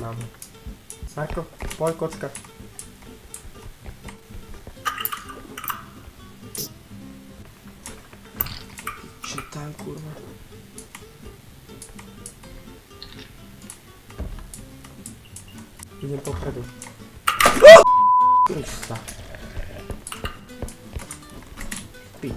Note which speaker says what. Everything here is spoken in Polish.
Speaker 1: Mamy. Marko, pol kocka. Się tam kurwa. Idę po kredu. Pić.